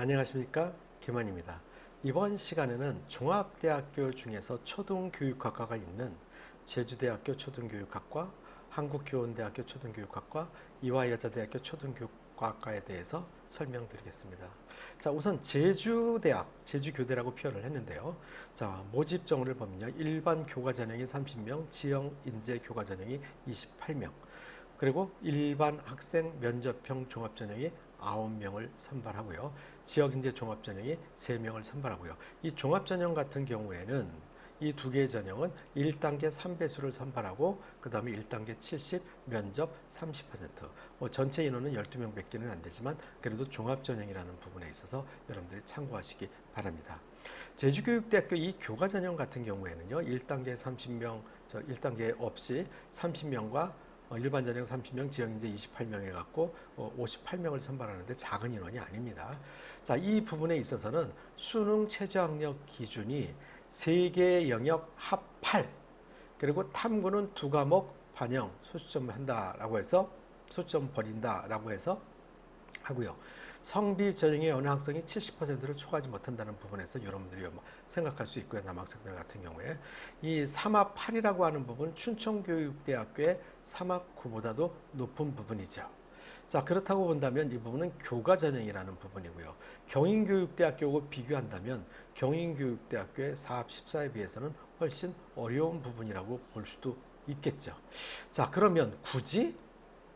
안녕하십니까, 김환입니다. 이번 시간에는 종합대학교 중에서 초등교육학과가 있는 제주대학교 초등교육학과, 한국교원대학교 초등교육학과, 이화여자대학교 초등교육학과에 대해서 설명드리겠습니다. 자, 우선 제주대학, 제주교대라고 표현을 했는데요. 자, 모집 정원을 보면요. 일반 교과 전형이 30명, 지형 인재 교과 전형이 28명, 그리고 일반 학생 면접형 종합전형이 9명을 선발하고요. 지역인재 종합전형이 3명을 선발하고요. 이 종합전형 같은 경우에는 이 두 개의 전형은 1단계 3배수를 선발하고 그 다음에 1단계 70, 면접 30%. 전체 인원은 12명 밖에는 안 되지만 그래도 종합전형이라는 부분에 있어서 여러분들이 참고하시기 바랍니다. 제주교육대학교 이 교과전형 같은 경우에는요. 1단계 30명, 1단계 없이 30명과 일반 전형 30명, 지역인재 28명 해갖고 58명을 선발하는데 작은 인원이 아닙니다. 자, 이 부분에 있어서는 수능 최저학력 기준이 3개 영역 합 8, 그리고 탐구는 2과목 반영, 소수점 한다라고 해서 소수점 버린다라고 해서 하고요. 성비 전형의 어느 학생이 70%를 초과하지 못한다는 부분에서 여러분들이 생각할 수 있고요. 남학생들 같은 경우에 이 3합 8이라고 하는 부분 춘천교육대학교의 3합 9보다도 높은 부분이죠. 자, 그렇다고 본다면 이 부분은 교과 전형이라는 부분이고요. 경인교육대학교하고 비교한다면 경인교육대학교의 4합 14에 비해서는 훨씬 어려운 부분이라고 볼 수도 있겠죠. 자, 그러면 굳이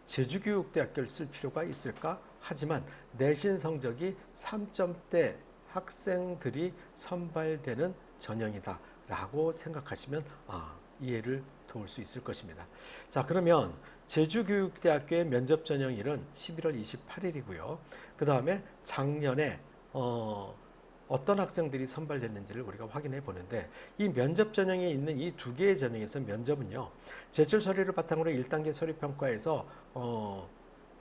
제주교육대학교를 쓸 필요가 있을까? 하지만 내신 성적이 3점대 학생들이 선발되는 전형이다 라고 생각하시면 이해를 도울 수 있을 것입니다. 자, 그러면 제주교육대학교의 면접 전형일은 11월 28일이고요. 그 다음에 작년에 어떤 학생들이 선발됐는지를 우리가 확인해 보는데 이 면접 전형에 있는 이 두 개의 전형에서 면접은요. 제출 서류를 바탕으로 1단계 서류평가에서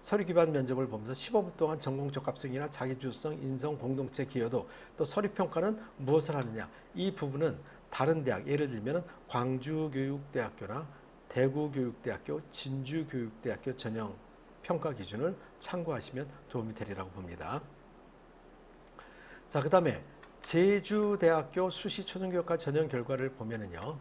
서류 기반 면접을 보면서 15분 동안 전공 적합성이나 자기주도성, 인성, 공동체 기여도, 또 서류평가는 무엇을 하느냐. 이 부분은 다른 대학, 예를 들면 광주교육대학교나 대구교육대학교, 진주교육대학교 전형 평가 기준을 참고하시면 도움이 되리라고 봅니다. 자, 그 다음에 제주대학교 수시초등교육과 전형 결과를 보면은요.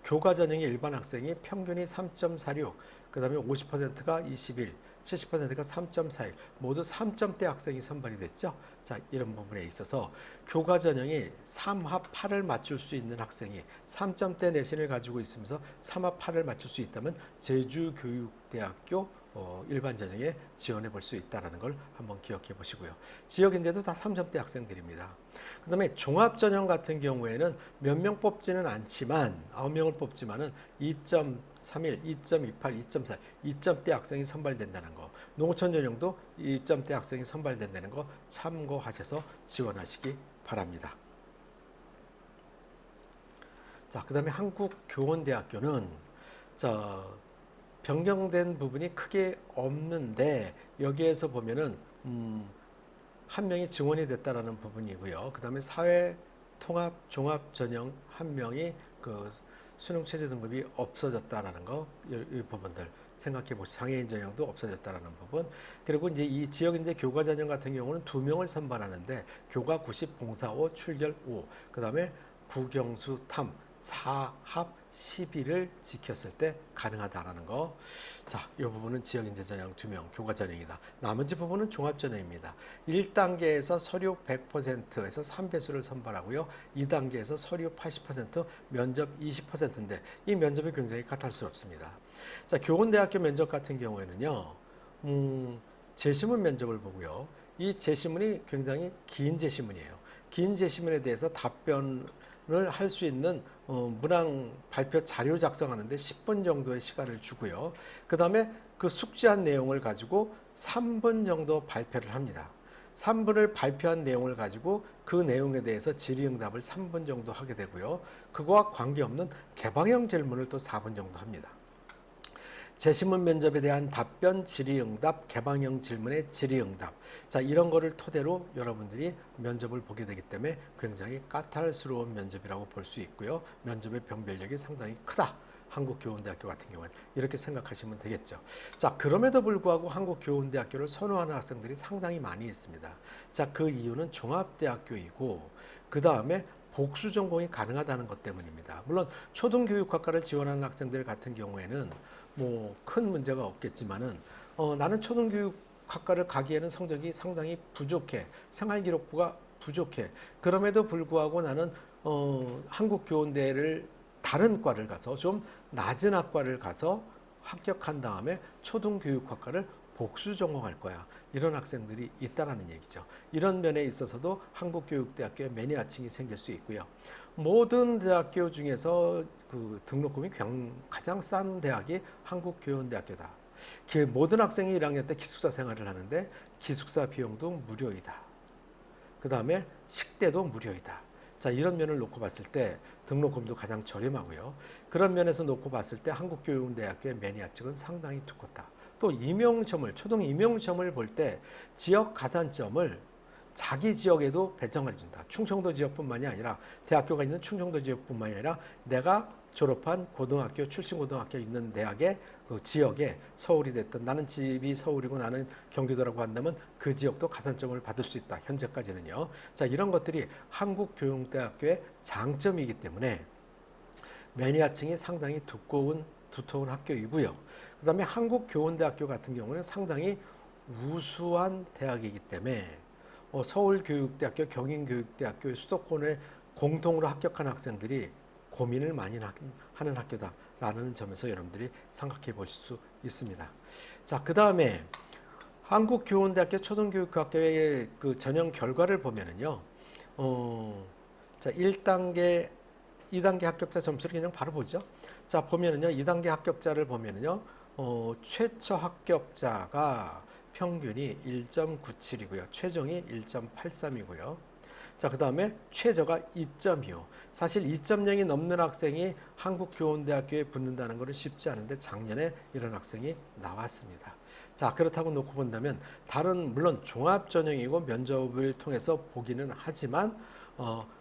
교과 전형의 일반 학생이 평균이 3.46, 그 다음에 50%가 21, 70%가 3.41, 모두 3점대 학생이 선발이 됐죠. 자, 이런 부분에 있어서 교과 전형이 3합 8을 맞출 수 있는 학생이 3점대 내신을 가지고 있으면서 3합 8을 맞출 수 있다면 제주교육대학교 일반 전형에 지원해 볼 수 있다는 걸 한번 기억해 보시고요. 지역인데도 다 3점대 학생들입니다. 그 다음에 종합전형 같은 경우에는 몇 명 뽑지는 않지만 9명을 뽑지만은 2.31, 2.28, 2.4, 2점대 학생이 선발된다는 거. 농어촌 전형도 2점대 학생이 선발된다는 거 참고하셔서 지원하시기 바랍니다. 자, 그 다음에 한국교원대학교는 변경된 부분이 크게 없는데 여기에서 보면은 한 명이 증원이 됐다라는 부분이고요. 그 다음에 사회통합 종합전형 한 명이 그 수능 최저 등급이 없어졌다라는 거, 이 부분들 생각해 보시죠. 장애인 전형도 없어졌다라는 부분. 그리고 이제 이 지역인재 교과 전형 같은 경우는 2명을 선발하는데 교과 90, 봉사 5, 출결 5, 그 다음에 국영수 탐 4합 12를 지켰을 때 가능하다라는 거. 자, 이 부분은 지역인재 전형 2명, 교과 전형이다. 나머지 부분은 종합전형입니다. 1단계에서 서류 100%에서 3배수를 선발하고요. 2단계에서 서류 80%, 면접 20%인데 이 면접이 굉장히 까탈스럽습니다. 자, 교원대학교 면접 같은 경우에는요. 제시문 면접을 보고요. 이 제시문이 굉장히 긴 제시문이에요. 긴 제시문에 대해서 답변을 할 수 있는 문항 발표 자료 작성하는데 10분 정도의 시간을 주고요. 그 다음에 그 숙지한 내용을 가지고 3분 정도 발표를 합니다. 3분을 발표한 내용을 가지고 그 내용에 대해서 질의응답을 3분 정도 하게 되고요. 그거와 관계없는 개방형 질문을 또 4분 정도 합니다. 제시문 면접에 대한 답변, 질의응답, 개방형 질문의 질의응답. 자, 이런 거를 토대로 여러분들이 면접을 보게 되기 때문에 굉장히 까탈스러운 면접이라고 볼 수 있고요. 면접의 변별력이 상당히 크다. 한국교원대학교 같은 경우는 이렇게 생각하시면 되겠죠. 자, 그럼에도 불구하고 한국교원대학교를 선호하는 학생들이 상당히 많이 있습니다. 자, 그 이유는 종합대학교이고 그 다음에 복수 전공이 가능하다는 것 때문입니다. 물론 초등교육학과를 지원하는 학생들 같은 경우에는 뭐 큰 문제가 없겠지만은 나는 초등교육학과를 가기에는 성적이 상당히 부족해. 생활기록부가 부족해. 그럼에도 불구하고 나는 한국교원대를 다른 과를 가서 좀 낮은 학과를 가서 합격한 다음에 초등교육학과를 복수 전공할 거야. 이런 학생들이 있다라는 얘기죠. 이런 면에 있어서도 한국교육대학교에 매니아층이 생길 수 있고요. 모든 대학교 중에서 그 등록금이 가장 싼 대학이 한국교원대학교다. 모든 학생이 1학년 때 기숙사 생활을 하는데 기숙사 비용도 무료이다. 그 다음에 식대도 무료이다. 자, 이런 면을 놓고 봤을 때 등록금도 가장 저렴하고요. 그런 면에서 놓고 봤을 때 한국교육대학교의 매니아층은 상당히 두껍다. 또 임용시험을, 초등 임용시험을 볼 때 지역 가산점을 자기 지역에도 배정을 해준다. 충청도 지역뿐만이 아니라 대학교가 있는 충청도 지역뿐만이 아니라 내가 졸업한 고등학교, 출신 고등학교 있는 대학의 그 지역에 서울이 됐든 나는 집이 서울이고 나는 경기도라고 한다면 그 지역도 가산점을 받을 수 있다. 현재까지는요. 자, 이런 것들이 한국교육대학교의 장점이기 때문에 매니아층이 상당히 두터운 학교이고요. 그 다음에 한국교원대학교 같은 경우는 상당히 우수한 대학이기 때문에 서울교육대학교, 경인교육대학교, 수도권에 공통으로 합격한 학생들이 고민을 많이 하는 학교다라는 점에서 여러분들이 생각해 보실 수 있습니다. 자, 그 다음에 한국교원대학교 초등교육학교의 그 전형 결과를 보면은요, 자, 1단계, 2단계 합격자 점수를 그냥 바로 보죠. 자, 보면은요, 2단계 합격자를 보면은요, 최초 합격자가 평균이 1.97이고요. 최종이 1.83이고요. 자, 그 다음에 최저가 2.25. 사실 2.0이 넘는 학생이 한국교원대학교에 붙는다는 것은 쉽지 않은데 작년에 이런 학생이 나왔습니다. 자, 그렇다고 놓고 본다면 다른 물론 종합전형이고 면접을 통해서 보기는 하지만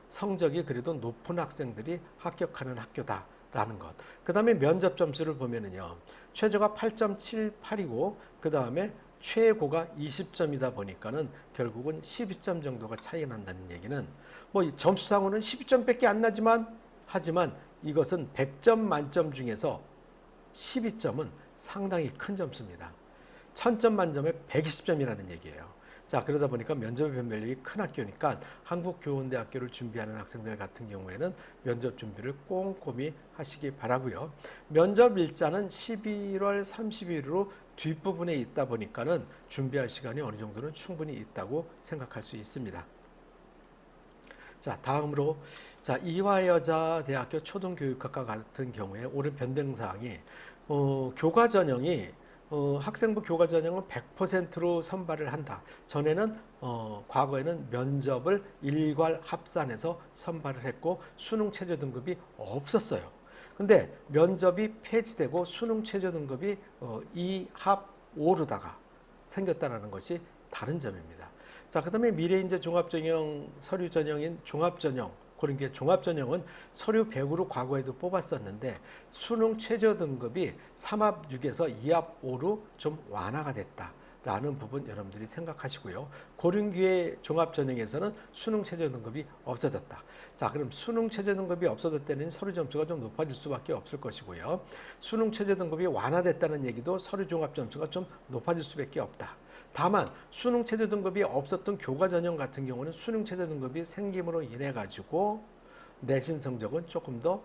성적이 그래도 높은 학생들이 합격하는 학교다라는 것. 그 다음에 면접 점수를 보면은요. 최저가 8.78이고 그 다음에 최고가 20점이다 보니까는 결국은 12점 정도가 차이 난다는 얘기는 뭐 점수상으로는 12점밖에 안 나지만 하지만 이것은 100점 만점 중에서 12점은 상당히 큰 점수입니다. 1000점 만점에 120점이라는 얘기예요. 자, 그러다 보니까 면접 변별력이 큰 학교니까 한국교원대학교를 준비하는 학생들 같은 경우에는 면접 준비를 꼼꼼히 하시기 바라고요. 면접 일자는 11월 30일로 뒷부분에 있다 보니까는 준비할 시간이 어느 정도는 충분히 있다고 생각할 수 있습니다. 자, 다음으로 자, 이화여자대학교 초등교육학과 같은 경우에 올해 변경사항이 교과 전형이 학생부 교과 전형은 100%로 선발을 한다. 전에는 과거에는 면접을 일괄 합산해서 선발을 했고 수능 최저 등급이 없었어요. 근데 면접이 폐지되고 수능 최저 등급이 2합 5로다가 생겼다는 것이 다른 점입니다. 자, 그 다음에 미래인재 종합전형, 서류 전형인 종합전형, 그런 게 종합전형은 서류 100으로 과거에도 뽑았었는데 수능 최저 등급이 3합 6에서 2합 5로 좀 완화가 됐다라는 부분 여러분들이 생각하시고요. 고른기의 종합전형에서는 수능 최저 등급이 없어졌다. 자, 그럼 수능 최저 등급이 없어졌을 때는 서류 점수가 좀 높아질 수밖에 없을 것이고요. 수능 최저 등급이 완화됐다는 얘기도 서류 종합 점수가 좀 높아질 수밖에 없다. 다만 수능 최저 등급이 없었던 교과 전형 같은 경우는 수능 최저 등급이 생김으로 인해 가지고 내신 성적은 조금 더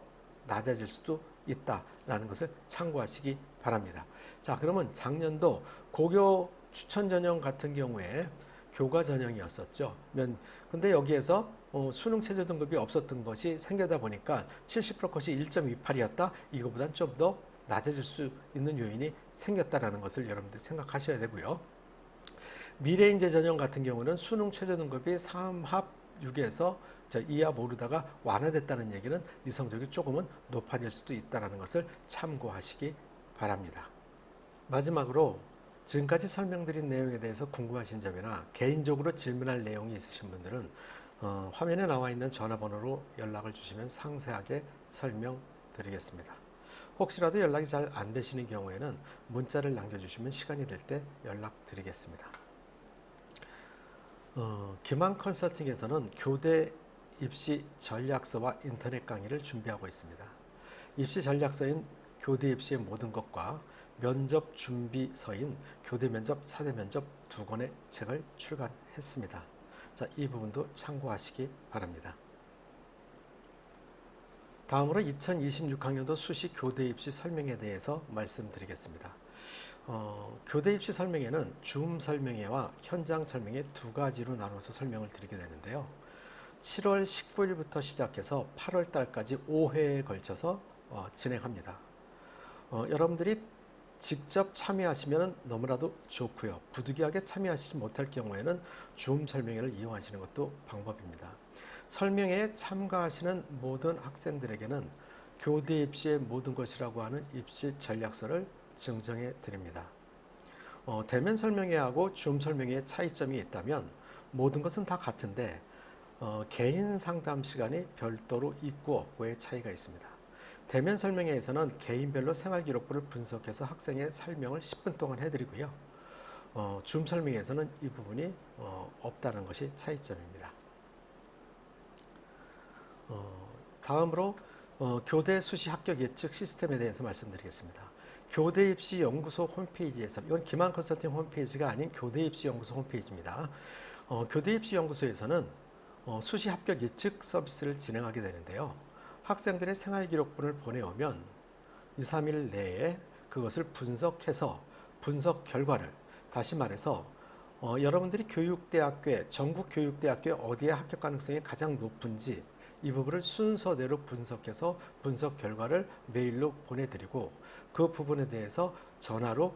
낮아질 수도 있다라는 것을 참고하시기 바랍니다. 자, 그러면 작년도 고교 추천 전형 같은 경우에 교과 전형이었었죠. 근데 여기에서 수능 최저 등급이 없었던 것이 생겨다 보니까 70% 컷이 1.28이었다. 이거보다는 좀 더 낮아질 수 있는 요인이 생겼다라는 것을 여러분들 생각하셔야 되고요. 미래인재 전형 같은 경우는 수능 최저 등급이 3합 6에서 2합 5로다가 완화됐다는 얘기는 이 성적이 조금은 높아질 수도 있다는 것을 참고하시기 바랍니다. 마지막으로 지금까지 설명드린 내용에 대해서 궁금하신 점이나 개인적으로 질문할 내용이 있으신 분들은 화면에 나와 있는 전화번호로 연락을 주시면 상세하게 설명드리겠습니다. 혹시라도 연락이 잘 안 되시는 경우에는 문자를 남겨주시면 시간이 될 때 연락드리겠습니다. 기망 컨설팅에서는 교대 입시 전략서와 인터넷 강의를 준비하고 있습니다. 입시 전략서인 교대 입시의 모든 것과 면접 준비서인 교대 면접, 사대 면접 두 권의 책을 출간했습니다. 자, 이 부분도 참고하시기 바랍니다. 다음으로 2026학년도 수시 교대 입시 설명에 대해서 말씀드리겠습니다. 교대 입시 설명회는 줌 설명회와 현장 설명회 두 가지로 나눠서 설명을 드리게 되는데요. 7월 19일부터 시작해서 8월 달까지 5회에 걸쳐서 진행합니다. 여러분들이 직접 참여하시면 너무나도 좋고요. 부득이하게 참여하시지 못할 경우에는 줌 설명회를 이용하시는 것도 방법입니다. 설명회에 참가하시는 모든 학생들에게는 교대 입시의 모든 것이라고 하는 입시 전략서를 증정해 드립니다. 대면 설명회하고 줌 설명회의 차이점이 있다면 모든 것은 다 같은데 개인 상담 시간이 별도로 있고 없고의 차이가 있습니다. 대면 설명회에서는 개인별로 생활기록부를 분석해서 학생의 설명을 10분 동안 해드리고요. 줌 설명회에서는 이 부분이 없다는 것이 차이점입니다. 다음으로 교대 수시 합격 예측 시스템에 대해서 말씀드리겠습니다. 교대 입시 연구소 홈페이지에서, 이건 기망 컨설팅 홈페이지가 아닌 교대 입시 연구소 홈페이지입니다. 교대 입시 연구소에서는 수시 합격 예측 서비스를 진행하게 되는데요. 학생들의 생활기록부를 보내오면 2, 3일 내에 그것을 분석해서 분석 결과를, 다시 말해서 여러분들이 교육대학교에, 전국 교육대학교에 어디에 합격 가능성이 가장 높은지 이 부분을 순서대로 분석해서 분석 결과를 메일로 보내드리고 그 부분에 대해서 전화로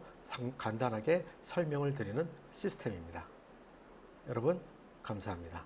간단하게 설명을 드리는 시스템입니다. 여러분 감사합니다.